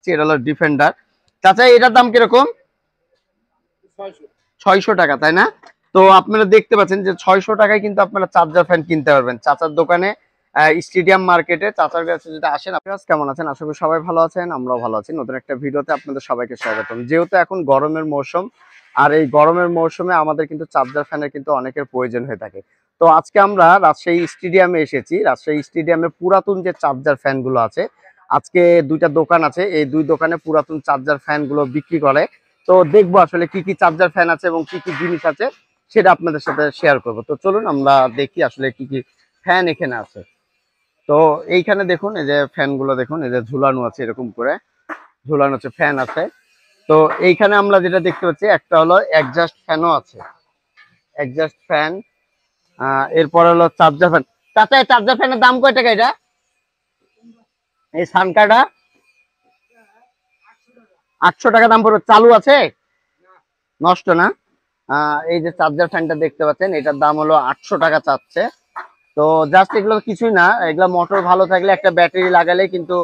পাচ্ছি, এটা হলো ডিফেন্ডার। চাচা এটার দাম কিরকম? 600 টাকা, তাই না? তো আপনারা দেখতে পাচ্ছেন যে 600 টাকায় কিন্তু আপনারা চার্জার ফ্যান কিনতে পারবেন চাচার দোকানে, স্টেডিয়াম মার্কেটে। চাচার কাছে যদি আসেন, আপনারা কেমন আছেন? আশা করি সবাই ভালো আছেন, আমরাও ভালো আছি। নতুন একটা ভিডিওতে আপনাদের সবাইকে স্বাগতম। যেহেতু এখন গরমের মৌসুম, আর এই গরমের মৌসুমে আমাদের কিন্তু চার্জার ফ্যানের কিন্তু অনেকের প্রয়োজন হয়ে থাকে। তো আজকে আমরা রাজশাহী স্টেডিয়ামে এসেছি। রাজশাহী স্টেডিয়ামে পুরাতন যে চার্জার ফ্যান গুলো আছে, আজকে দুইটা দোকান আছে, এই দুই দোকানে পুরাতন চার্জার ফ্যান গুলো বিক্রি করে। তো দেখবো আসলে কি কি চার্জার ফ্যান আছে এবং কি কি জিনিস আছে সেটা আপনাদের সাথে শেয়ার করব। তো চলুন আমরা দেখি আসলে কি কি ফ্যান এখানে আছে। তো এইখানে দেখুন, এই যে ফ্যান গুলো দেখুন, এই যে ঝুলানো আছে, এরকম করে ঝুলানো আছে, ফ্যান আছে। তো এইখানে আমরা যেটা দেখতে পাচ্ছি, একটা হলো অ্যাডজাস্ট ফ্যানও আছে, অ্যাডজাস্ট ফ্যান। এরপর হলো চার্জার ফ্যান। চাচা চার্জার ফ্যানের দাম কয় টাকা এটা? এই সানকাটা 800 টাকা দাম পড়বে। চালু আছে? নষ্ট না? এই যে চার্জার ফ্যানটা দেখতে পাচ্ছেন, এটার দাম হলো 800 টাকা চাচ্ছে। তো জাস্ট এগুলো কিছুই না, এগুলো মোটর ভালো থাকলে একটা ব্যাটারি লাগালে কিন্তু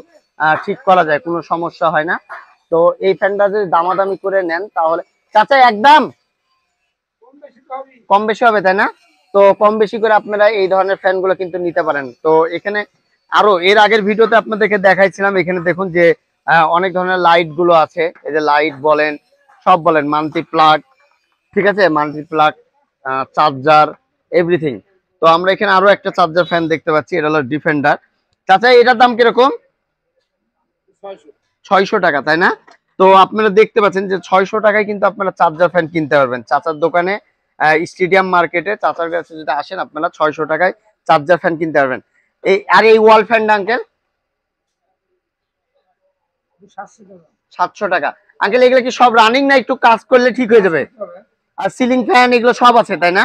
ঠিক করা যায়, কোনো সমস্যা হয় না। তো এই ফ্যানটা যদি দামাদামি করে নেন তাহলে চাচা একদম কম বেশি হবে, তাই না? তো কম বেশি করে আপনারা এই ধরনের ফ্যান গুলো কিন্তু নিতে পারেন। তো এখানে আরো এর আগের ভিডিওতে আপনাদেরকে দেখাইছিলাম, এখানে দেখুন যে অনেক ধরনের লাইট গুলো আছে। এই যে লাইট বলেন, সব বলেন, মাল্টি প্লাগ, ঠিক আছে, মাল্টি প্লাগ, চার্জার, এভরিথিং। তো আমরা এখানে আরো একটা চার্জার ফ্যান দেখতে পাচ্ছি, এটা হলো ডিফেন্ডার। চাচা এটার দাম কিরকম? 600 টাকা, তাই না? তো আপনারা দেখতে পাচ্ছেন যে 600 টাকায় কিন্তু আপনারা চার্জার ফ্যান কিনতে পারবেন চাচার দোকানে, স্টেডিয়াম মার্কেটে। চাচার কাছে যদি আসেন আপনারা 600 টাকায় চার্জার ফ্যান কিনতে পারবেন। এই ওয়াল ফ্যানটা আঙ্কেল 700 টাকা। আঙ্কেল এগুলো কি সব রানিং না একটু কাজ করলে ঠিক হয়ে যাবে? আর সিলিং ফ্যান এগুলো সব আছে, তাই না?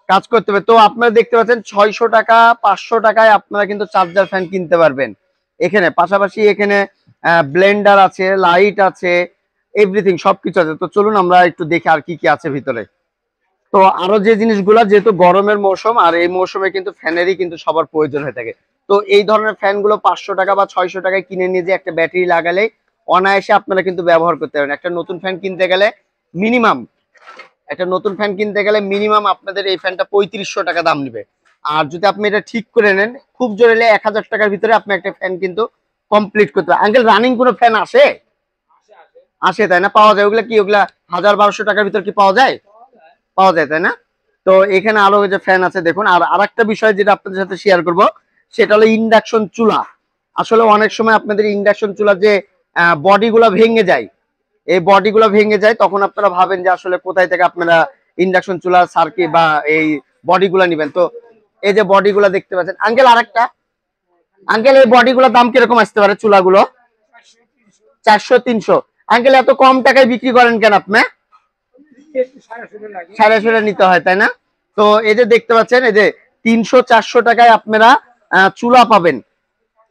কাজ করতে হবে। তো আপনারা দেখতে পাচ্ছেন 600 টাকা 500 টাকায় আপনারা কিন্তু চার্জার ফ্যান কিনতে পারবেন এখানে। পাশাপাশি এখানে ব্লেন্ডার আছে, লাইট আছে, এভরিথিং সবকিছু আছে। তো চলুন আমরা একটু দেখি আর কি কি আছে ভিতরে। তো আরো যে জিনিসগুলা, যেহেতু গরমের মৌসুম, আর এই মৌসুমে কিন্তু ফ্যানেরই কিন্তু সবার প্রয়োজন হয়ে থাকে। তো এই ধরনের ফ্যান গুলো 500 টাকা বা 600 টাকায় কিনে নিয়ে যে একটা ব্যাটারি লাগালে অনায়াসে আপনারা কিন্তু ব্যবহার করতে পারেন। একটা নতুন ফ্যান কিনতে গেলে মিনিমাম, আপনাদের এই ফ্যানটা 3500 টাকা দাম নিবে। আর যদি আপনি এটা ঠিক করে নেন, খুব জোরে 1000 টাকার ভিতরে আপনি একটা ফ্যান কিন্তু কমপ্লিট করতে পারেন। আঙ্কেল রানিং কোনো ফ্যান আসে? আসে, তাই না? পাওয়া যায়? ওগুলা কি, ওগুলা 1000-1200 টাকার ভিতর কি পাওয়া যায়? পাওয়া যায়, তাই না? তো এখানে আরো যে ফ্যান আছে দেখুন। আর আরেকটা বিষয় যেটা আপনাদের সাথে শেয়ার করব, সেটা হলো ইন্ডাকশন চুলা। আসলে অনেক সময় আপনাদের ইন্ডাকশন চুলা যে বডি গুলা ভেঙে যায়, এই বডি গুলো ভেঙে যায়, তখন আপনারা ভাবেন যে আসলে কোথায় থেকে আপনারা ইন্ডাকশন চুলার সার্কিট বা এই বডি গুলা নিবেন। তো এই যে বডি গুলা দেখতে পাচ্ছেন আঙ্কেল, আরেকটা আঙ্কেল, এই বডি গুলোর দাম কিরকম আসতে পারে চুলাগুলো? 400-300। আঙ্কেল এত কম টাকায় বিক্রি করেন কেন আপনি? 650 নিতে হয়, তাই না? তো এই যে দেখতে পাচ্ছেন, এই যে 300-400 টাকায় আপনারা চুলা পাবেন।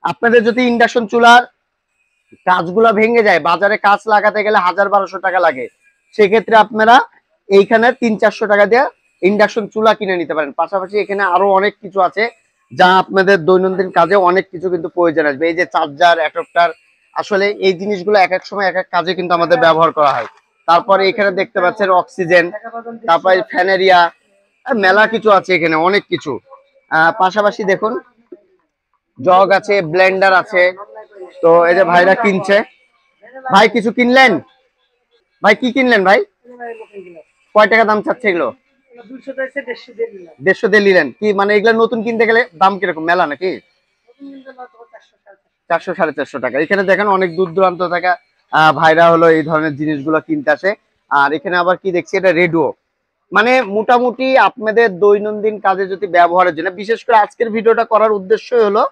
আপনাদের যদি ইন্ডাকশন চুলার কাজগুলা ভেঙে যায়, বাজারে কাজ লাগাতে গেলে 1000-1200 টাকা লাগে, সেক্ষেত্রে আপনারা এইখানে 300-400 টাকা দিয়ে ইন্ডাকশন চুলা কিনে নিতে পারেন। পাশাপাশি এখানে আরো অনেক কিছু আছে যা আপনাদের দৈনন্দিন কাজে অনেক কিছু কিন্তু প্রয়োজন আসবে। এই যে চার্জার, অ্যাডাপ্টার, আসলে এই জিনিসগুলো এক এক সময় এক এক কাজে কিন্তু আমাদের ব্যবহার করা হয়। তারপরে এখানে দেখতে পাচ্ছেন অক্সিজেন, তারপরে ফ্যানেরিয়া, মেলা কিছু আছে এখানে, অনেক কিছু। পাশাপাশি দেখুন জগ আছে, ব্লেন্ডার আছে। তো এই যে ভাইরা কিনছে। ভাই কিছু কিনলেন? ভাই কি কিনলেন ভাই? কয় টাকা দাম চাচ্ছে এগুলো? 150 দিয়ে নিলেন কি? মানে এগুলো নতুন কিনতে গেলে দাম কিরকম, মেলা নাকি? 400-450 টাকা। এখানে দেখেন অনেক দূর দূরান্ত থেকে ভাইরা হলো এই ধরনের জিনিসগুলো কিনতে আসে। আর এখানে আবার কি দেখছি, এটা রেডিও। মানে মোটামুটি আপনাদের দৈনন্দিন কাজে যদি ব্যবহারের জন্য, বিশেষ করে আজকের ভিডিওটা করার উদ্দেশ্যই হলো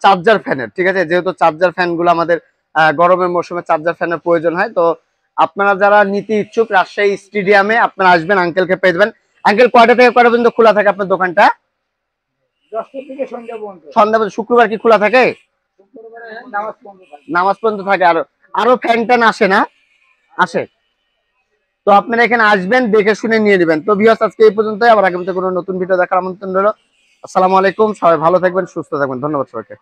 চার্জার ফ্যানের, ঠিক আছে? যেহেতু চার্জার ফ্যান গুলো আমাদের গরমের মৌসুমে চার্জার ফ্যানের প্রয়োজন হয়। তো আপনারা যারা নিতে ইচ্ছুক, রাজশাহী স্টেডিয়ামে আপনারা আসবেন, আঙ্কেলকে পেয়ে যাবেন। আঙ্কেল কয়টা থেকে কয়টা পর্যন্ত খোলা থাকে আপনার দোকানটা? 10টা থেকে সন্ধ্যা পর্যন্ত। সন্ধ্যা পর্যন্ত। শুক্রবার কি খোলা থাকে? নামাজ পর্যন্ত থাকে। আরো আরো ফ্যান ট্যান আসে না? আসে। তো আপনারা এখানে আসবেন, দেখে শুনে নিয়ে নেবেন। তো ভিউয়ার্স আজকে এই পর্যন্তই, আবার আগামীতে কোনো নতুন ভিডিও দেখার আমন্ত্রণ রইল। আসসালামু আলাইকুম, সবাই ভালো থাকবেন, সুস্থ থাকবেন। ধন্যবাদ সবাইকে।